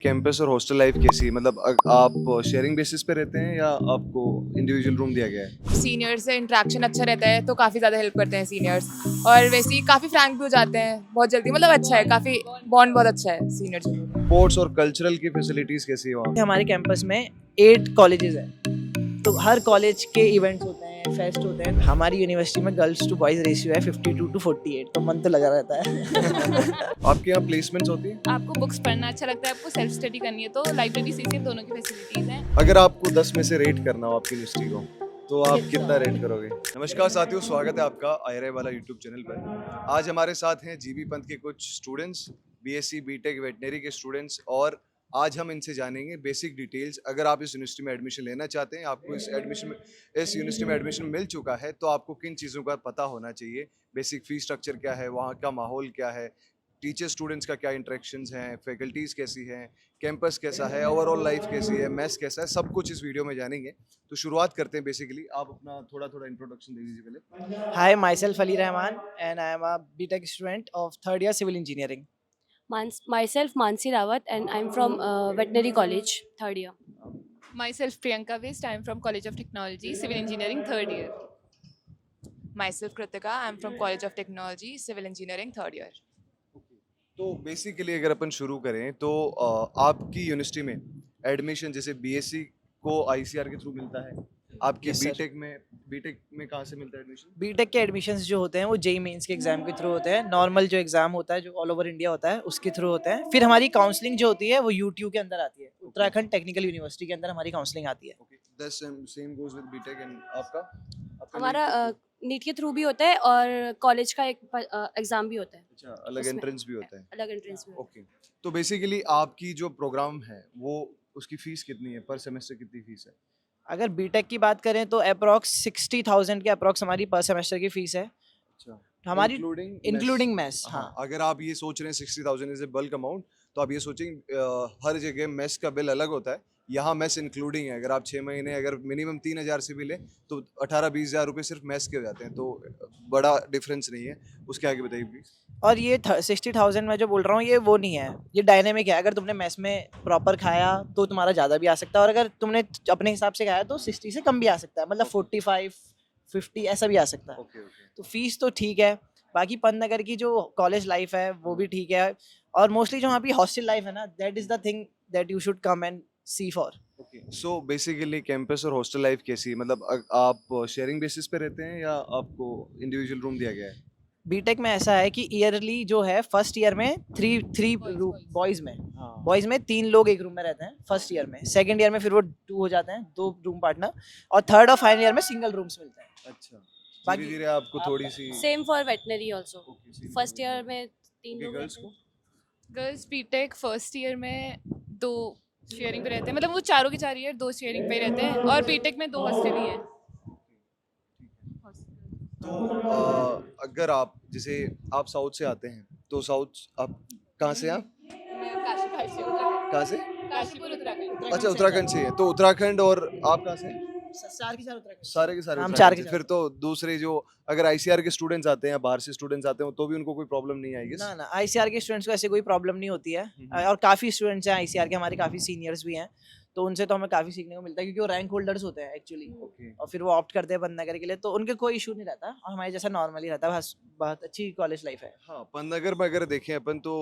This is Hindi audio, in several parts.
कैंपस और हॉस्टल लाइफ कैसी है? मतलब आप शेयरिंग बेसिस पे रहते हैं या आपको इंडिविजुअल रूम दिया गया है? सीनियर्स से इंटरेक्शन अच्छा रहता है तो काफ़ी ज़्यादा हेल्प करते हैं सीनियर्स। और वैसे ही काफ़ी फ्रैंक भी हो जाते हैं बहुत जल्दी, मतलब अच्छा है, काफ़ी बॉन्ड बहुत अच्छा है सीनियर्स में। स्पोर्ट्स और कल्चरल की फैसिलिटीज कैसी है वहाँ पे? हमारे कैंपस में 8 कॉलेजेस हैं, तो हर कॉलेज के इवेंट्स होते हैं, फेस्ट होते हैं। हमारी यूनिवर्सिटी में गर्ल्स टू बॉयज रेशियो है 52-48, तो मन तो लगा रहता है। आपके यहाँ प्लेसमेंट्स होती है? आपको बुक्स पढ़ना अच्छा लगता है, आपको सेल्फ स्टडी करनी है तो लाइब्रेरी सीसीएम दोनों की फैसिलिटीज़ हैं। अगर आपको 10 में से रेट करना हो आपकी यूनिवर्सिटी को तो आप कितना रेट करोगे? नमस्कार साथियों, स्वागत है आपका आयरे वाला यूट्यूब चैनल पर। आज हमारे साथ हैं जीबी पंथ के कुछ स्टूडेंट्स, बीएससी बीटेक वेटनरी के स्टूडेंट्स, और आज हम इनसे जानेंगे बेसिक डिटेल्स। अगर आप इस यूनिवर्सिटी में एडमिशन लेना चाहते हैं, आपको इस यूनिवर्सिटी में एडमिशन मिल चुका है, तो आपको किन चीज़ों का पता होना चाहिए। बेसिक फीस स्ट्रक्चर क्या है, वहाँ का माहौल क्या है, टीचर स्टूडेंट्स का क्या इंटरेक्शंस हैं, फैकल्टीज़ कैसी हैं, कैंपस कैसा है, ओवरऑल लाइफ कैसी है, मैथ्स कैसा है, सब कुछ इस वीडियो में जानेंगे। तो शुरुआत करते हैं। बेसिकली आप अपना थोड़ा थोड़ा इंट्रोडक्शन दे दीजिए पहले। Hi, myself Ali Rahman, and I am a BTech student of third year civil engineering. Myself Mansi Rawat, and I'm from Veterinary College, third year. Myself Priyanka वेस्ट, I am from college of technology civil engineering third year. Myself Kritika, I am from college of technology civil engineering third year. तो बेसिकली अगर अपन शुरू करें तो आपकी यूनिवर्सिटी में एडमिशन जैसे बीएससी को आईसीआर के थ्रू मिलता है, आपके Yes, sir. बीटेक में कहाँ से मिलता है एडमिशन? बीटेक के एडमिशंस जो होते हैं वो जेई मेंस के एग्जाम के थ्रू होते हैं। नॉर्मल जो एग्जाम होता है जो ऑल ओवर इंडिया होता है उसके थ्रू होते हैं। फिर हमारी काउंसलिंग जो होती है वो यूट्यूब के अंदर आती है। उत्तराखंड टेक्निकल यूनिवर्सिटी के अंदर हमारी काउंसलिंग आती है। Okay, the same goes with BTech. And आपका हमारा NEET? नीट के थ्रू भी होता है और कॉलेज का एक एग्जाम भी होता है। अच्छा, अलग उसमें एंट्रेंस भी होता है। अलग एंट्रेंस भी होता ओके, तो बेसिकली आपकी जो प्रोग्राम है वो उसकी फीस कितनी है, पर सेमेस्टर कितनी फीस है? है। अगर बीटेक की बात करें तो अप्रॉक्स 60,000 के अप्रॉक्स हमारी पर सेमेस्टर की फीस है। अच्छा, हमारी इंक्लूडिंग इंक्लूडिंग मैथ्स। हाँ, हाँ, अगर आप ये सोच रहे हैं 60,000 इज ए बल्क अमाउंट, तो आप ये सोचेंगे हर जगह मेस का बिल अलग होता है, यहाँ मेस इंक्लूडिंग है। अगर आप 6 महीने अगर मिनिमम 3,000 से भी ले तो 18-20 हज़ार रुपये सिर्फ मेस के हो जाते हैं, तो बड़ा डिफरेंस नहीं है। उसके आगे बताइए प्लीज। और ये 60,000 मैं जो बोल रहा हूँ ये वो नहीं है, ये डायनेमिक है। अगर तुमने मेस में प्रॉपर खाया तो तुम्हारा ज़्यादा भी आ सकता है, और अगर तुमने अपने हिसाब से खाया तो 60 से कम भी आ सकता है, मतलब 45-50 ऐसा भी आ सकता है। Okay okay. तो फीस तो ठीक है। बाकी पंतनगर की जो कॉलेज लाइफ है वो भी ठीक है, और मोस्टली जो वहाँ की हॉस्टल लाइफ है ना, that is the thing that you should come and see for. Okay, so basically campus और हॉस्टल लाइफ कैसी है? मतलब आप शेयरिंग बेसिस पे रहते हैं या आपको इंडिविजुअल रूम दिया गया है? बीटेक में ऐसा है कि ईयरली जो है फर्स्ट ईयर में थ्री थ्री बॉयज़ में हाँ। बॉयज़ में 3 लोग एक रूम में रहते हैं फर्स्ट ईयर में। सेकंड ईयर में फिर वो 2 हो जाते हैं, 2 रूम पार्टनर, और थर्ड और फाइनल ईयर में सिंगल रूम्स मिलते हैं। अच्छा, धीरे बाकी धीरे आपको थोड़ी सी। Same for veterinary also. Okay, same first for year veterinary। में 3 ओके, लोग गर्ल्स रहते को? हैं। गर्ल्स बीटेक फर्स्ट ईयर में 2 शेयरिंग पे रहते हैं, मतलब वो चारों के 4 ईयर 2 शेयरिंग पे रहते हैं, और बीटेक में 2 हॉस्टल ही है। तो अगर आप जैसे आप साउथ से आते हैं तो साउथ आप कहाँ से हैं आप? कहाँ से? काशीपुर उत्तराखंड। अच्छा, उत्तराखंड से है। तो उत्तराखंड, और आप कहाँ से हैं? चार के चार उत्तराखंड। सारे के सारे हम उत्तराखंड चार के से। चार। फिर तो दूसरे जो अगर आईसीआर के स्टूडेंट्स आते हैं या बाहर से स्टूडेंट्स आते हैं तो भी उनको कोई प्रॉब्लम नहीं आएगी? ना ना, आईसीआर के स्टूडेंट्स को ऐसे कोई प्रॉब्लम नहीं होती है। और काफ़ी स्टूडेंट्स हैं आईसीआर के, हमारे काफ़ी सीनियर्स भी हैं, तो उनसे तो हमें काफ़ी सीखने को मिलता है, क्योंकि वो रैंक होल्डर्स होते हैं एक्चुअली। ओके। और फिर वो ऑप्ट करते हैं पंतनगर के लिए, तो उनके कोई इशू नहीं रहता, और हमारे जैसा नॉर्मली रहता है। बस बहुत अच्छी कॉलेज लाइफ है। हाँ, पंतनगर में अगर देखें अपन तो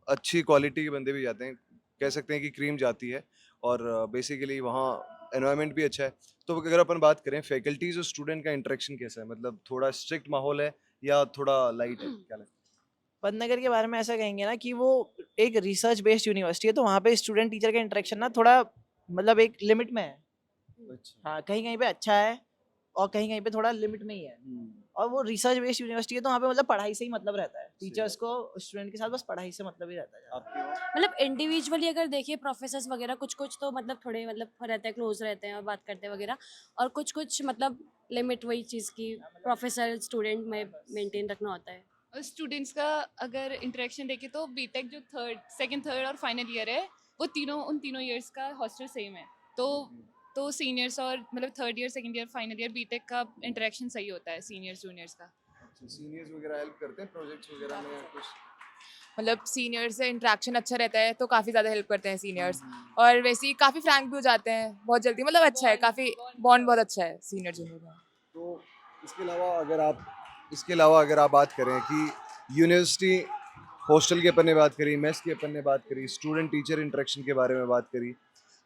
अच्छी क्वालिटी के बंदे भी जाते हैं, कह सकते हैं कि क्रीम जाती है, और बेसिकली वहाँ एनवायरनमेंट भी अच्छा है। तो अगर अपन बात करें फैकल्टीज और स्टूडेंट का इंटरेक्शन कैसा है, मतलब थोड़ा स्ट्रिक्ट माहौल है या थोड़ा लाइट है, क्या लगता पंतनगर के बारे में ऐसा कहेंगे ना कि वो एक रिसर्च बेस्ड यूनिवर्सिटी है, तो वहाँ पे स्टूडेंट टीचर का इंटरेक्शन ना थोड़ा, मतलब एक लिमिट में है। है? अच्छा। हाँ, कहीं कहीं पे अच्छा है और कहीं कहीं पे थोड़ा लिमिट में ही है। और वो रिसर्च बेस्ड यूनिवर्सिटी है, तो वहाँ पे मतलब पढ़ाई से ही मतलब रहता है। टीचर्स को स्टूडेंट के साथ बस पढ़ाई से मतलब ही रहता है। आपके वहाँ? मतलब इंडिविजुअली अगर देखिए प्रोफेसर्स वगैरह कुछ कुछ तो मतलब थोड़े मतलब रहते हैं, क्लोज रहते हैं और बात करते हैं वगैरह, और कुछ कुछ मतलब लिमिट वही चीज़ की प्रोफेसर स्टूडेंट में मेंटेन रखना होता है। और स्टूडेंट्स का अगर इंटरेक्शन देखें तो बीटेक जो सेकंड थर्ड और फाइनल ईयर है, वो उन तीनों ईयर्स का हॉस्टल सेम है। तो सीनियर्स और मतलब third year second year final year BTech का इंटरेक्शन सही होता है सीनियर्स जूनियर्स का। अच्छा, सीनियर्स वगैरह हेल्प करते हैं प्रोजेक्ट्स वगैरह में या कुछ? मतलब सीनियर से इंटरेक्शन अच्छा रहता है तो काफ़ी ज़्यादा हेल्प करते हैं सीनियर्स। और वैसे ही काफ़ी फ्रैंक भी हो जाते हैं बहुत जल्दी, मतलब अच्छा है, काफ़ी बॉन्ड बहुत अच्छा है सीनियर जूनियर में। तो इसके अलावा अगर आप बात करें कि यूनिवर्सिटी हॉस्टल की अपन ने बात करी, मेस की अपन ने बात करी, स्टूडेंट टीचर इंटरेक्शन के बारे में बात करी,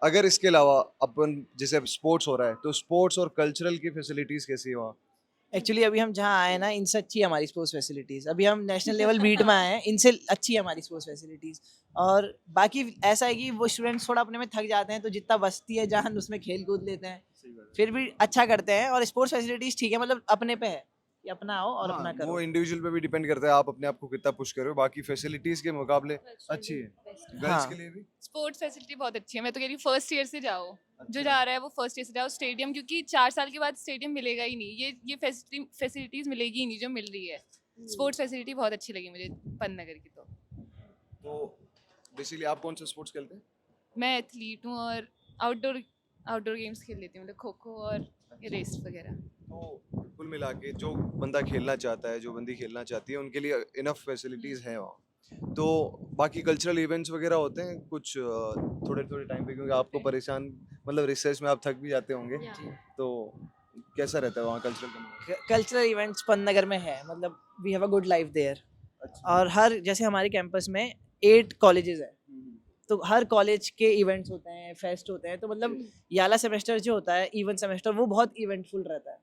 अगर इसके अलावा अपन जैसे स्पोर्ट्स हो रहा है तो स्पोर्ट्स और कल्चरल की फैसिलिटीज़ कैसी है वहाँ? एक्चुअली अभी हम जहाँ आए ना, इनसे अच्छी है हमारी स्पोर्ट्स फैसिलिटीज़। अभी हम नेशनल लेवल बीट में आए हैं, इनसे अच्छी है हमारी स्पोर्ट्स फैसिलिटीज़। और बाकी ऐसा है कि वो स्टूडेंट्स थोड़ा अपने में थक जाते हैं, तो जितना बचती है जान उसमें खेल कूद लेते हैं, फिर भी अच्छा करते हैं। और स्पोर्ट्स फैसिलिटीज़ ठीक है, मतलब अपने पे है कि अपना आओ और अपना हाँ, करो। वो इंडिविजुअल पे भी डिपेंड करता है आप अपने आप को कितना पुश कर रहे हो, बाकी फैसिलिटीज़ के मुकाबले अच्छी है। गर्ल्स हाँ। के लिए भी? स्पोर्ट्स फैसिलिटी बहुत अच्छी है। मैं तो कह रही हूँ फर्स्ट ईयर से जाओ, जो अच्छा। जा रहा है वो फर्स्ट ईयर से जाओ स्टेडियम, क्योंकि 4 साल के बाद स्टेडियम मिलेगा ही नहीं, ये फैसिलिटीज़ मिलेगी ही नहीं जो मिल रही है। स्पोर्ट्स फैसिलिटी बहुत अच्छी लगी मुझे पंतनगर की। तो बेसिकली आप कौन सा स्पोर्ट्स खेलते हैं? मैं एथलीट हूँ और आउटडोर आउटडोर गेम्स खेल लेती हूँ, मतलब खो खो और रेस वगैरह। तो कुल मिला के जो बंदा खेलना चाहता है, जो बंदी खेलना चाहती है, उनके लिए इनफ फैसिलिटीज़ हैं वहाँ। तो बाकी कल्चरल इवेंट्स वगैरह होते हैं कुछ थोड़े थोड़े टाइम पे, क्योंकि आपको परेशान मतलब रिसर्च में आप थक भी जाते होंगे, तो कैसा रहता है वहाँ कल्चरल का? कल्चरल इवेंट्स पंतनगर में है, मतलब we have a good life there. अच्छा। और हर जैसे हमारे कैंपस में 8 कॉलेजेस हैं, तो हर कॉलेज के इवेंट्स होते हैं, फेस्ट होते हैं। तो मतलब याला सेमेस्टर जो होता है, इवन सेमेस्टर, वो बहुत इवेंटफुल रहता है।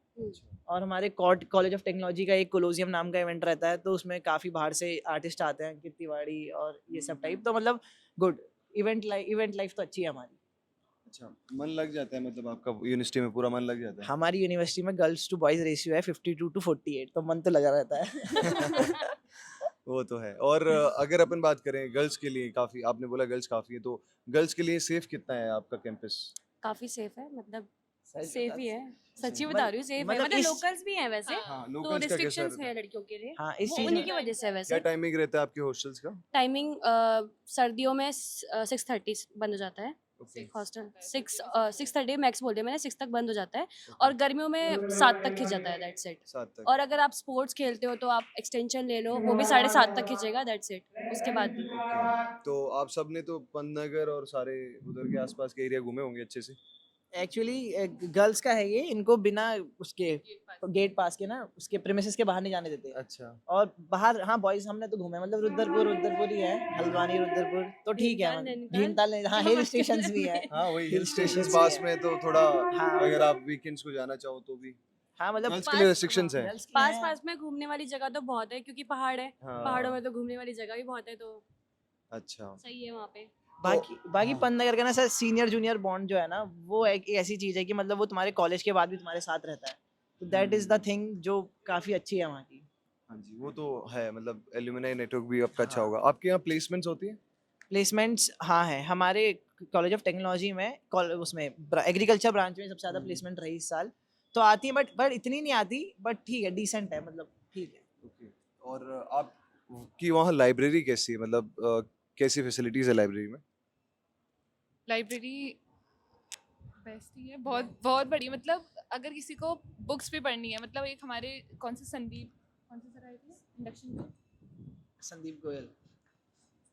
और हमारे कॉलेज ऑफ टेक्नोलॉजी का एक कोलोजियम नाम का इवेंट रहता है, तो उसमें काफ़ी बाहर से आर्टिस्ट आते हैं, अंकित तिवारी और ये सब टाइप। तो मतलब गुड इवेंट लाइफ तो अच्छी है हमारी। अच्छा, मन लग जाता है, मतलब आपका यूनिवर्सिटी में पूरा मन लग जाता है? हमारी यूनिवर्सिटी में गर्ल्स टू बॉयज रेशियो है 52-48, तो मन तो लगा रहता है। वो तो है। और अगर अपन बात करें गर्ल्स के लिए, काफ़ी आपने बोला गर्ल्स काफ़ी है, तो गर्ल्स के लिए सेफ कितना है आपका कैंपस? काफी सेफ है, मतलब सही सेफ ही बता- है, सच्ची मतलब- बता रही हूँ, सेफ है। मतलब मतलब इस- लोकल्स भी हैं वैसे, हाँ, तो लोकल्स का कैसा रिस्ट्रिक्शंस रहता है? है लड़कियों के लिए, हाँ, इस वो चीज़ उन्हीं में की वजह से है क्या वैसे। टाइमिंग रहता है आपके हॉस्टल्स का? टाइमिंग सर्दियों में 6:30 बंद हो जाता है ओके। हॉस्टल। 6:30 मैक्स बोल दिया मैंने, 6 तक बंद हो जाता है। और गर्मियों में 7 तक खिंच जाता है, दैट्स इट। 7 तक। और अगर आप स्पोर्ट्स खेलते हो तो आप एक्सटेंशन ले लो, वो भी 7:30 तक खिंचेगा, दैट्स इट। उसके बाद भी ओके। तो आप सब ने तो पंतनगर और सारे उधर के आसपास के एरिया घूमे होंगे अच्छे से? एक्चुअली गर्ल्स का है ये, इनको बिना उसके गेट पास के ना, उसके प्रेमिसेस के बाहर नहीं जाने देते। अच्छा। और बाहर हाँ, बॉयज हमने तो घूमे, मतलब रुद्रपुर ही है, हल्द्वानी रुद्रपुर, तो ठीक है। नैनीताल, भीमताल हाँ, हिल स्टेशंस भी है। हाँ, वही हिल हिल स्टेशंस स्टेशंस पास भी में, तो थोड़ा हाँ, अगर आप वीकेंड्स को जाना चाहो तो भी हाँ, मतलब गर्ल्स के लिए रेस्ट्रिक्शंस हैं। गर्ल्स की पास हैं। पास में घूमने वाली जगह तो बहुत है, क्योंकि पहाड़ है। हाँ। पहाड़ों में तो घूमने वाली जगह भी बहुत है, तो अच्छा। सही है वहाँ पे। बाकी हाँ। पंतनगर का ना सर, सीनियर जूनियर बॉन्ड जो है ना, वो एक ऐसी चीज है कि मतलब वो तुम्हारे कॉलेज के बाद भी तुम्हारे साथ रहता है। तो दैट इज द थिंग जो काफी अच्छी है वहाँ की। हाँ जी, वो तो है, मतलब एल्यूमिनाई नेटवर्क भी आपका अच्छा हाँ। होगा। आपके यहाँ प्लेसमेंट्स होती है? प्लेसमेंट्स हाँ है हमारे कॉलेज ऑफ टेक्नोलॉजी में, उसमें एग्रीकल्चर ब्रांच में सबसे ज़्यादा प्लेसमेंट रही इस साल। तो आती है, बट इतनी नहीं आती, बट ठीक है, डिसेंट है, मतलब ठीक है। ओके। और आप की वहाँ लाइब्रेरी कैसी है, मतलब कैसी फैसिलिटीज़ है लाइब्रेरी में? लाइब्रेरी बेस्ट ही है, बहुत बहुत बड़ी। मतलब अगर किसी को बुक्स भी पढ़नी है, मतलब एक हमारे कौन से सर आए थे इंडक्शन पे, संदीप गोयल।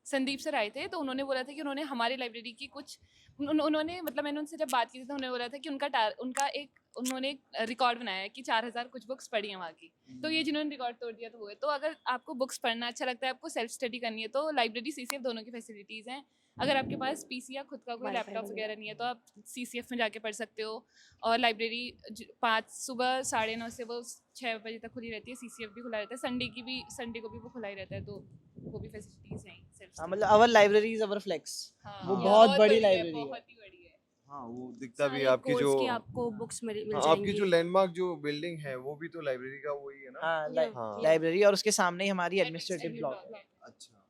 संदीप सर आए थे, तो उन्होंने बोला था कि उन्होंने हमारी लाइब्रेरी की कुछ उन्होंने मतलब मैंने उनसे जब बात की थी तो उन्होंने बोला था कि उन्होंने एक रिकॉर्ड बनाया है कि 4,000 कुछ बुक्स पढ़ी हैं वहाँ की। तो ये जिन्होंने रिकॉर्ड तोड़ दिया तो वो है। तो अगर आपको बुक्स पढ़ना अच्छा लगता है, आपको सेल्फ स्टडी करनी है, तो लाइब्रेरी सीसीएफ दोनों की फैसिलिटीज़ हैं। अगर आपके पास पीसी या खुद का कोई Wi-Fi लैपटॉप वगैरह। वगैरह नहीं है तो आप सीसीएफ में जाके पढ़ सकते हो। और लाइब्रेरी 5 सुबह 9:30 से वो 6 बजे तक खुली रहती है। सीसीएफ भी खुला रहता है, संडे को भी वो खुला ही रहता है, तो वो भी फैसिलिटीज़ हैं सेल्फ हाँ, स्टडी। मतलब अवर लाइब्रेरी इज अवर फ्लेक्स। हाँ, वो बहुत बड़ी है, लाइब्रेरी है। बहुत ही बड़ी है। हाँ, वो दिखता भी है सारे आपकी कोर्स जो की आपको बुक्स मिल हाँ, आपकी जाएंगी। जो लैंडमार्क जो बिल्डिंग है वो भी तो लाइब्रेरी का वही है ना? हाँ, हाँ। लाइब्रेरी, और उसके सामने ही हमारी एडमिनिस्ट्रेटिव ब्लॉक है। अच्छा।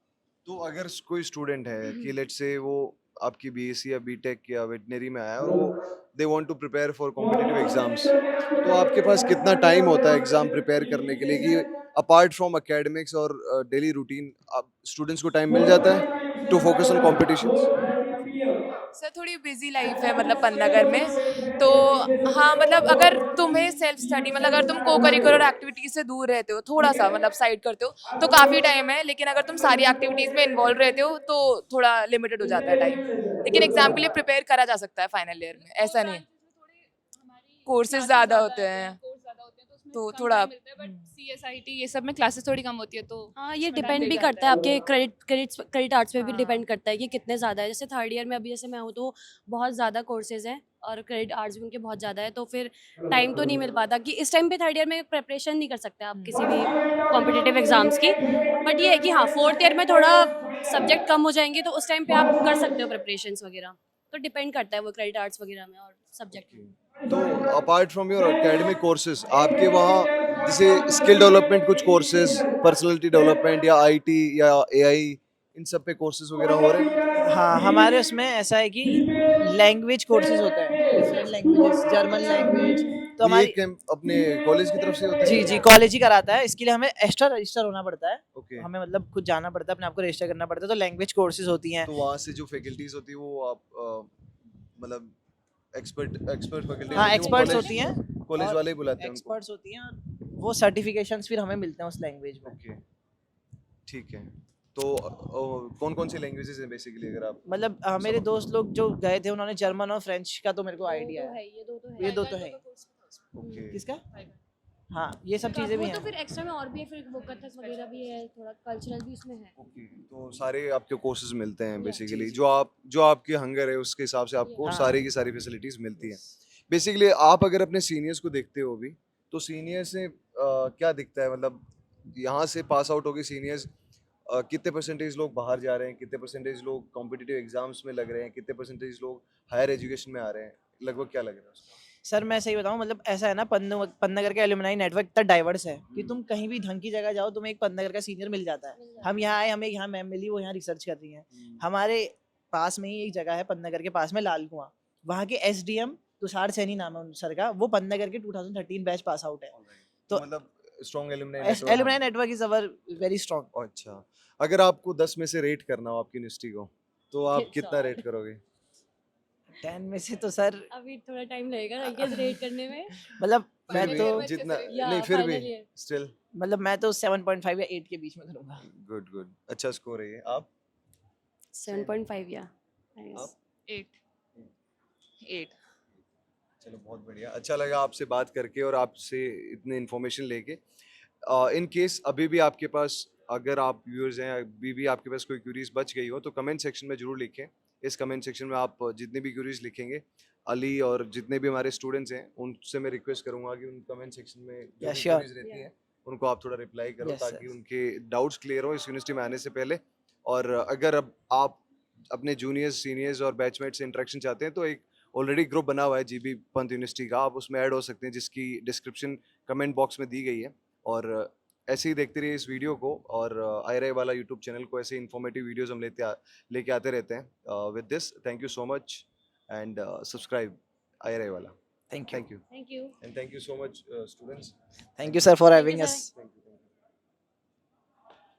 तो अगर कोई स्टूडेंट है कि लेट्स से वो आपकी बीएससी या बीटेक या वेटनरी में आया है और वो they want to prepare for competitive exams, तो आपके पास कितना टाइम होता है एग्जाम प्रिपेयर करने के लिए, कि अपार्ट फ्रॉम एकेडमिक्स और डेली रूटीन आप स्टूडेंट्स को टाइम मिल जाता है to focus on competitions? Sir थोड़ी बिजी लाइफ है मतलब पन्नागर में, तो हाँ मतलब अगर तुम्हें सेल्फ स्टडी मतलब अगर तुम को करिकुलर एक्टिविटीज से दूर रहते हो, थोड़ा सा मतलब साइड करते हो तो काफ़ी टाइम है, लेकिन अगर तुम सारी एक्टिविटीज़ में इन्वॉल्व रहते हो तो थोड़ा लिमिटेड हो जाता है टाइम, लेकिन एग्जाम के लिए प्रिपेयर करा जा सकता है फाइनल ईयर में, ऐसा नहीं। कोर्सेज ज़्यादा होते हैं तो थोड़ा CSIT ये सब में क्लासेस थोड़ी कम होती है, तो हाँ, ये उसमें डिपेंड time भी लग करता जाता है आपके क्रेडिट आर्ट्स पे भी हाँ। डिपेंड करता है कि कितने ज़्यादा है। जैसे थर्ड ईयर में अभी जैसे मैं हूँ तो बहुत ज़्यादा कोर्सेज हैं और क्रेडिट आर्ट्स भी उनके बहुत ज़्यादा है, तो फिर टाइम तो नहीं मिल पाता कि इस टाइम पे थर्ड ईयर में प्रिपरेशन नहीं कर सकते आप किसी भी कॉम्पिटिटिव एग्जाम्स की। बट ये है कि हाँ, फोर्थ ईयर में थोड़ा सब्जेक्ट कम हो जाएंगे तो उस टाइम पे आप कर सकते हो प्रिपरेशंस वगैरह, तो डिपेंड करता है वो क्रेडिट आर्ट्स वगैरह में और सब्जेक्ट में। तो apart from your academic courses आपके वहाँ जैसे स्किल डेवलपमेंट कुछ कोर्सेज, पर्सनालिटी डेवलपमेंट या आईटी या एआई, इन सब पे कोर्सेज वगैरह हो रहे हैं? हाँ, हमारे उसमें ऐसा है कि लैंग्वेज कोर्सेज होते हैं, डिफरेंट लैंग्वेजेस, जर्मन लैंग्वेज। तो तो ये हमारी कैंप अपने कॉलेज की तरफ से होता है? जी जी कॉलेज ही कराता है, इसके लिए हमें एक्स्ट्रा रजिस्टर होना पड़ता है। ओके। हमें मतलब खुद जाना पड़ता है, अपने आप को रजिस्टर करना पड़ता है। तो लैंग्वेज कोर्सेज होती हैं। तो वहाँ से जो फैकल्टीज होती है वो आप मतलब एक्सपर्ट फैकल्टी हाँ, होती है, वो एक्सपर्ट्स कॉलेज होती हैं। कॉलेज और वाले ही बुलाते हैं उनको? एक्सपर्ट्स होती हैं और वो सर्टिफिकेशंस फिर हमें मिलते हैं उस लैंग्वेज में। ओके, ठीक है। तो कौन कौन सी लैंग्वेजेस हैं बेसिकली, अगर आप मतलब मेरे दोस्त लोग जो गए थे उन्होंने जर्मन और फ्रेंच का तो मेरे को आइडिया है। ये दो तो ये दो तो है। ओके किसका? हाँ, ये सब चीज़ें भी वो तो हैं। फिर एक्स्ट्रा में और भी है, फिर वो कथक वगैरह भी है, थोड़ा कल्चरल भी उसमें है। ओके, तो सारे आपके कोर्सेज मिलते हैं बेसिकली, जी। जो आपकी हंगर है उसके हिसाब से आपको हाँ। सारी की सारी फैसिलिटीज मिलती हैं। बेसिकली आप अगर अपने सीनियर्स को देखते हो भी, तो सीनियर्स से क्या दिखता है, मतलब यहाँ से पास आउट होके सीनियर्स कितने परसेंटेज लोग बाहर जा रहे हैं, कितने परसेंटेज लोग कॉम्पिटिटिव एग्जाम्स में लग रहे हैं, कितने परसेंटेज लोग हायर एजुकेशन में आ रहे हैं, लगभग क्या लग रहा है उसका? सर मैं सही बताऊं, मतलब ऐसा है ना, पन्नगर का एलुमनाई नेटवर्क इतना डाइवर्स है कि तुम कहीं भी ढंग की जगह जाओ तुम्हें एक पन्नगर का सीनियर मिल जाता है। हम यहाँ आए, हमें यहाँ मैम मिली, वो यहाँ रिसर्च कर रही हैं। हमारे पास में ही एक जगह है पन्नगर के पास में, लाल कुआं, वहाँ के एसडीएम तुषार सैनी नाम है उन सर का, वो पन्नगर के 2013 बैच पास आउट है। तो तो मतलब strong alumni alumni network is our very strong. अच्छा, अगर आपको 10 में से रेट करना हो आपकी यूनिवर्सिटी को, तो आप कितना रेट करोगे? 10 में से तो सर अभी थोड़ा टाइम लगेगा आई गेस रेट करने में। मतलब मैं फिर भी तो जितना, या नहीं फिर भी final year। स्टिल मतलब मैं तो 7.5 या 8 के बीच में करूंगा। गुड गुड, अच्छा स्कोर है ये। आप 7.5 या I guess। 8 चलो बहुत बढ़िया, अच्छा लगा आपसे बात करके और आपसे इतने इन्फॉर्मेशन लेके। इन केस अभी भी आपके पास, अगर आप व्यूअर्स हैं, अभी भी आपके पास कोई क्यूरीज बच गई हो तो कमेंट सेक्शन में जरूर लिखें। इस कमेंट सेक्शन में आप जितनी भी क्यूरीज लिखेंगे, अली और जितने भी हमारे स्टूडेंट्स हैं उनसे मैं रिक्वेस्ट करूंगा कि उन कमेंट सेक्शन में जो Yeah, भी sure। क्यूरीज रहती हैं उनको आप थोड़ा रिप्लाई करो, Yes, ताकि sir। उनके डाउट्स क्लियर हो इस यूनिवर्सिटी में आने से पहले। और अगर अब आप अपने जूनियर्स, सीनियर्स और बैचमेट से इंटरेक्शन चाहते हैं तो एक ऑलरेडी ग्रुप बना हुआ है जीबी पंत यूनिवर्सिटी का, आप उसमें ऐड हो सकते हैं, जिसकी डिस्क्रिप्शन कमेंट बॉक्स में दी गई है। और ऐसे ही देखते रहिए इस वीडियो को, और आयरे वाला यूट्यूब चैनल को ऐसे इन्फॉर्मेटिव वीडियोस हम लेके आते रहते हैं। With this, thank you so much and subscribe आयरे वाला। Thank you. Thank you Thank you। And thank you so much students. Thank you sir for Thank you, having sir। Us. Thank you.